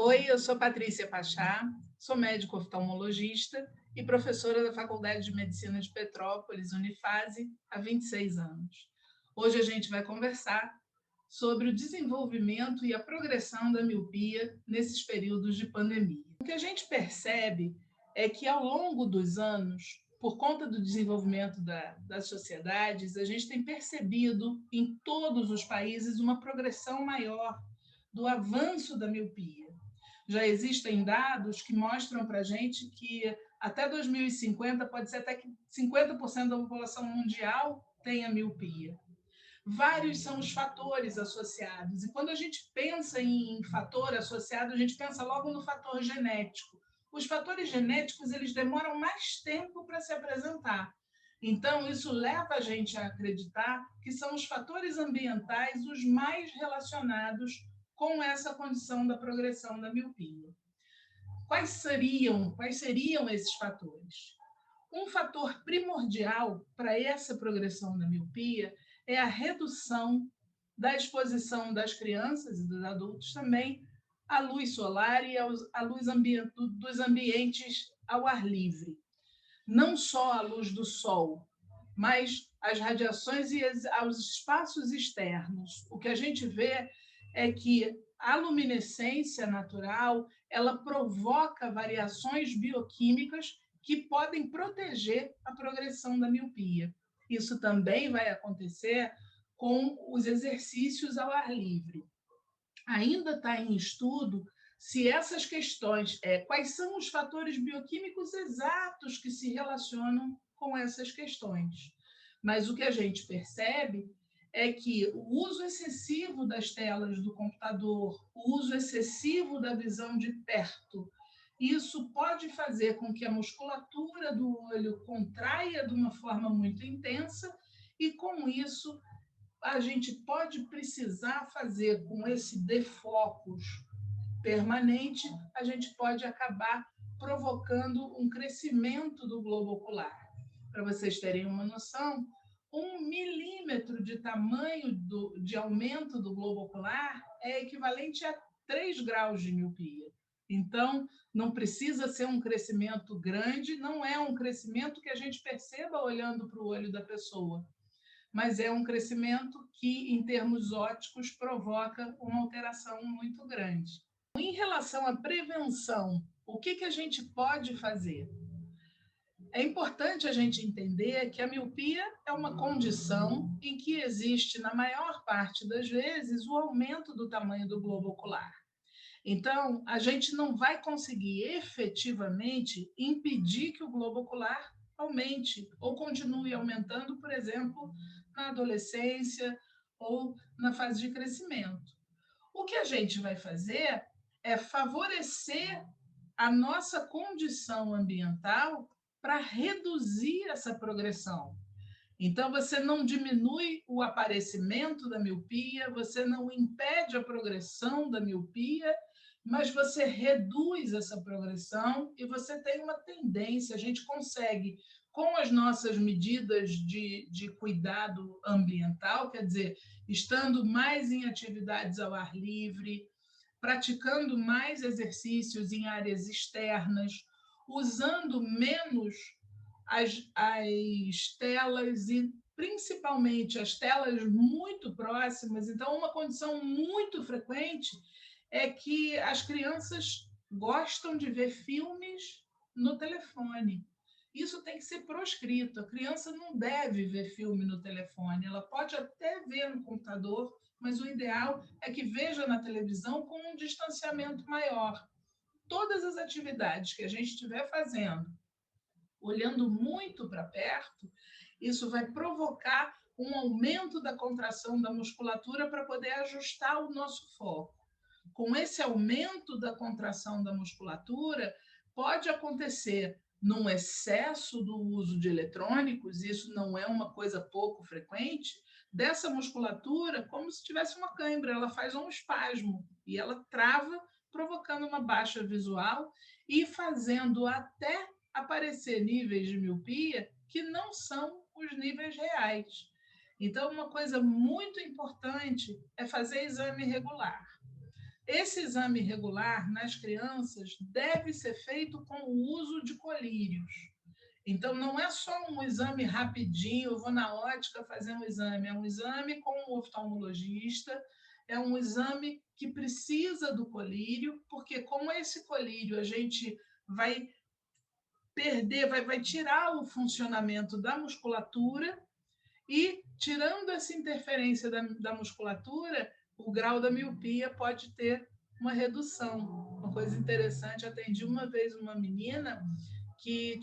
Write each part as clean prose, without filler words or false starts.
Oi, eu sou Patrícia Pachá, sou médico oftalmologista e professora da Faculdade de Medicina de Petrópolis, Unifase, há 26 anos. Hoje a gente vai conversar sobre o desenvolvimento e a progressão da miopia nesses períodos de pandemia. O que a gente percebe é que, ao longo dos anos, por conta do desenvolvimento das sociedades, a gente tem percebido em todos os países uma progressão maior do avanço da miopia. Já existem dados que mostram para a gente que até 2050 pode ser até que 50% da população mundial tenha miopia. Vários são os fatores associados, e quando a gente pensa em fator associado, a gente pensa logo no fator genético. Os fatores genéticos, eles demoram mais tempo para se apresentar. Então, isso leva a gente a acreditar que são os fatores ambientais os mais relacionados com essa condição da progressão da miopia. Quais seriam esses fatores? Um fator primordial para essa progressão da miopia é a redução da exposição das crianças e dos adultos também à luz solar e à luz dos ambientes ao ar livre. Não só a luz do sol, mas as radiações e aos espaços externos. O que a gente vê é que a luminescência natural, ela provoca variações bioquímicas que podem proteger a progressão da miopia. Isso também vai acontecer com os exercícios ao ar livre. Ainda está em estudo se essas questões, quais são os fatores bioquímicos exatos que se relacionam com essas questões. Mas o que a gente percebe é que o uso excessivo das telas do computador, o uso excessivo da visão de perto, isso pode fazer com que a musculatura do olho contraia de uma forma muito intensa e, com isso, a gente pode precisar fazer com esse defocus permanente, a gente pode acabar provocando um crescimento do globo ocular. Para vocês terem uma noção, 1 milímetro de tamanho de aumento do globo ocular é equivalente a 3 graus de miopia. Então, não precisa ser um crescimento grande, não é um crescimento que a gente perceba olhando para o olho da pessoa, mas é um crescimento que, em termos ópticos, provoca uma alteração muito grande. Em relação à prevenção, o que a gente pode fazer? É importante a gente entender que a miopia é uma condição em que existe, na maior parte das vezes, o aumento do tamanho do globo ocular. Então, a gente não vai conseguir efetivamente impedir que o globo ocular aumente ou continue aumentando, por exemplo, na adolescência ou na fase de crescimento. O que a gente vai fazer é favorecer a nossa condição ambiental para reduzir essa progressão. Então, você não diminui o aparecimento da miopia, você não impede a progressão da miopia, mas você reduz essa progressão e você tem uma tendência, a gente consegue, com as nossas medidas de cuidado ambiental, quer dizer, estando mais em atividades ao ar livre, praticando mais exercícios em áreas externas, usando menos as telas e principalmente as telas muito próximas. Então, uma condição muito frequente é que as crianças gostam de ver filmes no telefone. Isso tem que ser proscrito. A criança não deve ver filme no telefone. Ela pode até ver no computador, mas o ideal é que veja na televisão com um distanciamento maior. Todas as atividades que a gente estiver fazendo, olhando muito para perto, isso vai provocar um aumento da contração da musculatura para poder ajustar o nosso foco. Com esse aumento da contração da musculatura, pode acontecer num excesso do uso de eletrônicos, isso não é uma coisa pouco frequente, dessa musculatura, como se tivesse uma cãibra, ela faz um espasmo e ela trava, provocando uma baixa visual e fazendo até aparecer níveis de miopia que não são os níveis reais. Então, uma coisa muito importante é fazer exame regular. Esse exame regular nas crianças deve ser feito com o uso de colírios. Então, não é só um exame rapidinho, eu vou na ótica fazer um exame, é um exame com um oftalmologista, é um exame que precisa do colírio, porque com esse colírio a gente vai perder, vai tirar o funcionamento da musculatura e, tirando essa interferência da musculatura, o grau da miopia pode ter uma redução. Uma coisa interessante, atendi uma vez uma menina que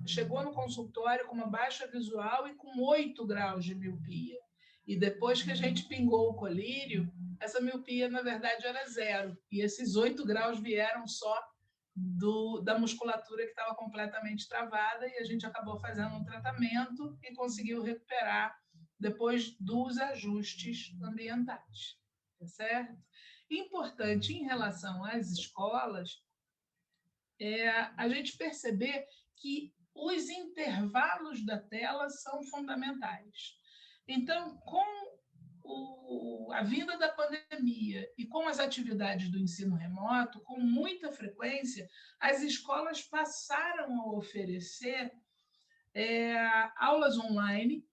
chegou no consultório com uma baixa visual e com 8 graus de miopia. E depois que a gente pingou o colírio, essa miopia, na verdade, era 0. E esses 8 graus vieram só da musculatura que estava completamente travada, e a gente acabou fazendo um tratamento e conseguiu recuperar depois dos ajustes ambientais. Tá certo? Importante em relação às escolas a gente perceber que os intervalos da tela são fundamentais. Então, com a vinda da pandemia e com as atividades do ensino remoto, com muita frequência, as escolas passaram a oferecer aulas online,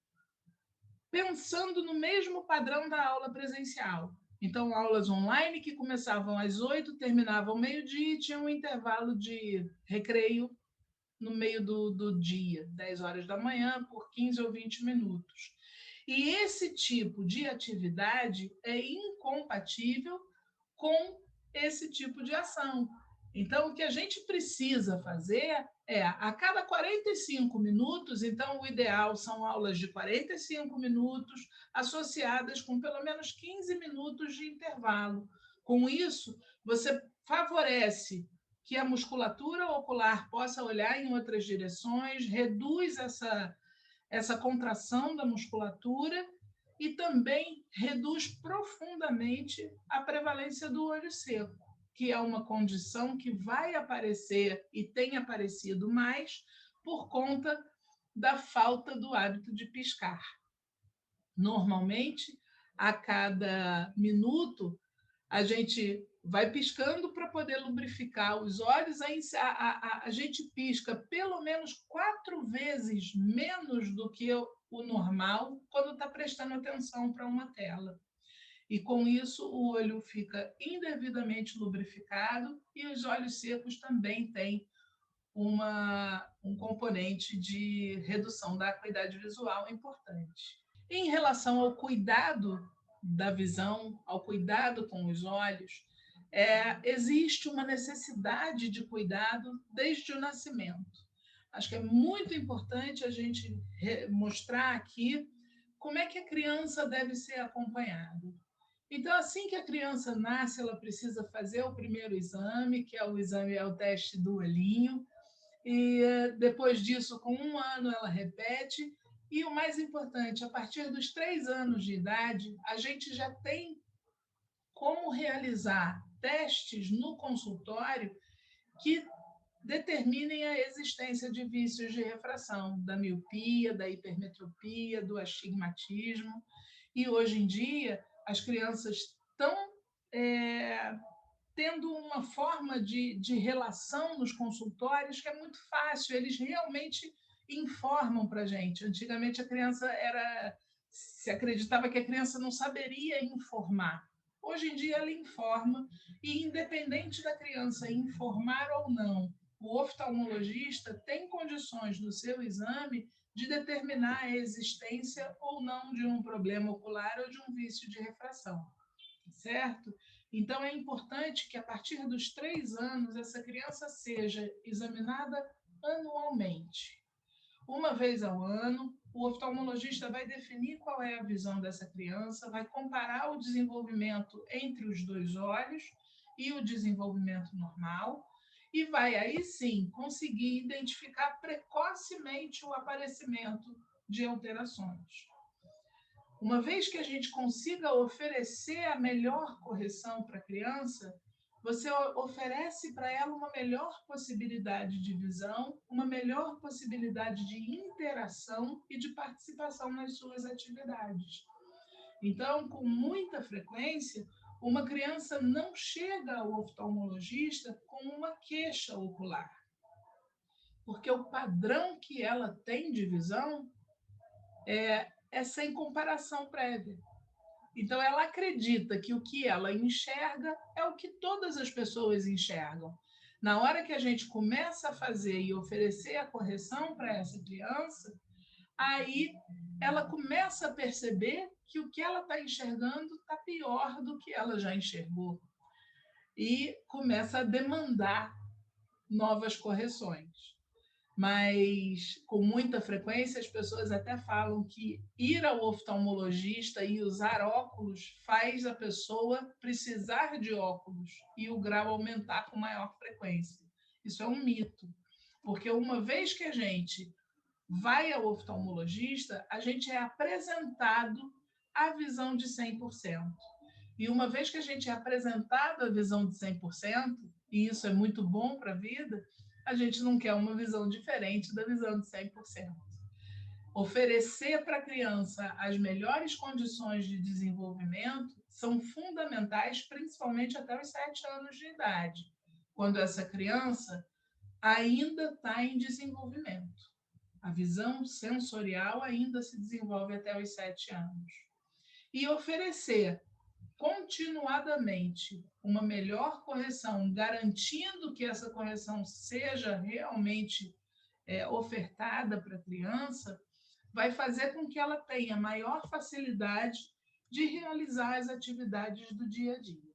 pensando no mesmo padrão da aula presencial. Então, aulas online que começavam às 8, terminavam ao meio-dia e tinham um intervalo de recreio no meio do dia, 10 horas da manhã, por 15 ou 20 minutos. E esse tipo de atividade é incompatível com esse tipo de ação. Então, o que a gente precisa fazer é, a cada 45 minutos, então o ideal são aulas de 45 minutos, associadas com pelo menos 15 minutos de intervalo. Com isso, você favorece que a musculatura ocular possa olhar em outras direções, reduz essa contração da musculatura e também reduz profundamente a prevalência do olho seco, que é uma condição que vai aparecer e tem aparecido mais por conta da falta do hábito de piscar. Normalmente, a cada minuto, a gente vai piscando para poder lubrificar os olhos, a gente pisca pelo menos 4 vezes menos do que o normal quando está prestando atenção para uma tela. E com isso o olho fica indevidamente lubrificado e os olhos secos também têm um componente de redução da acuidade visual importante. Em relação ao cuidado da visão, ao cuidado com os olhos, existe uma necessidade de cuidado desde o nascimento. Acho que é muito importante a gente mostrar aqui como é que a criança deve ser acompanhada. Então, assim que a criança nasce, ela precisa fazer o primeiro exame, que é o teste do olhinho, e depois disso, com 1 ano, ela repete. E o mais importante, a partir dos 3 anos de idade, a gente já tem como realizar testes no consultório que determinem a existência de vícios de refração, da miopia, da hipermetropia, do astigmatismo. E hoje em dia, as crianças estão tendo uma forma de relação nos consultórios que é muito fácil, eles realmente informam para a gente. Antigamente, a criança se acreditava que a criança não saberia informar. Hoje em dia, ela informa, e independente da criança informar ou não, o oftalmologista tem condições no seu exame de determinar a existência ou não de um problema ocular ou de um vício de refração, certo? Então, é importante que, a partir dos 3 anos, essa criança seja examinada anualmente. Uma vez ao ano, o oftalmologista vai definir qual é a visão dessa criança, vai comparar o desenvolvimento entre os 2 olhos e o desenvolvimento normal, e vai, aí sim, conseguir identificar precocemente o aparecimento de alterações. Uma vez que a gente consiga oferecer a melhor correção para a criança, você oferece para ela uma melhor possibilidade de visão, uma melhor possibilidade de interação e de participação nas suas atividades. Então, com muita frequência, Uma criança não chega ao oftalmologista com uma queixa ocular, porque o padrão que ela tem de visão é sem comparação prévia. Então, ela acredita que o que ela enxerga é o que todas as pessoas enxergam. Na hora que a gente começa a fazer e oferecer a correção para essa criança, aí ela começa a perceber que o que ela está enxergando está pior do que ela já enxergou. E começa a demandar novas correções. Mas com muita frequência as pessoas até falam que ir ao oftalmologista e usar óculos faz a pessoa precisar de óculos e o grau aumentar com maior frequência. Isso é um mito, porque uma vez que a gente vai ao oftalmologista, a gente é apresentado à visão de 100%. E uma vez que a gente é apresentado à visão de 100%, e isso é muito bom para a vida, a gente não quer uma visão diferente da visão de 100%. Oferecer para a criança as melhores condições de desenvolvimento são fundamentais, principalmente até os 7 anos de idade, quando essa criança ainda está em desenvolvimento. A visão sensorial ainda se desenvolve até os 7 anos. E oferecer continuadamente uma melhor correção, garantindo que essa correção seja realmente ofertada para a criança, vai fazer com que ela tenha maior facilidade de realizar as atividades do dia a dia.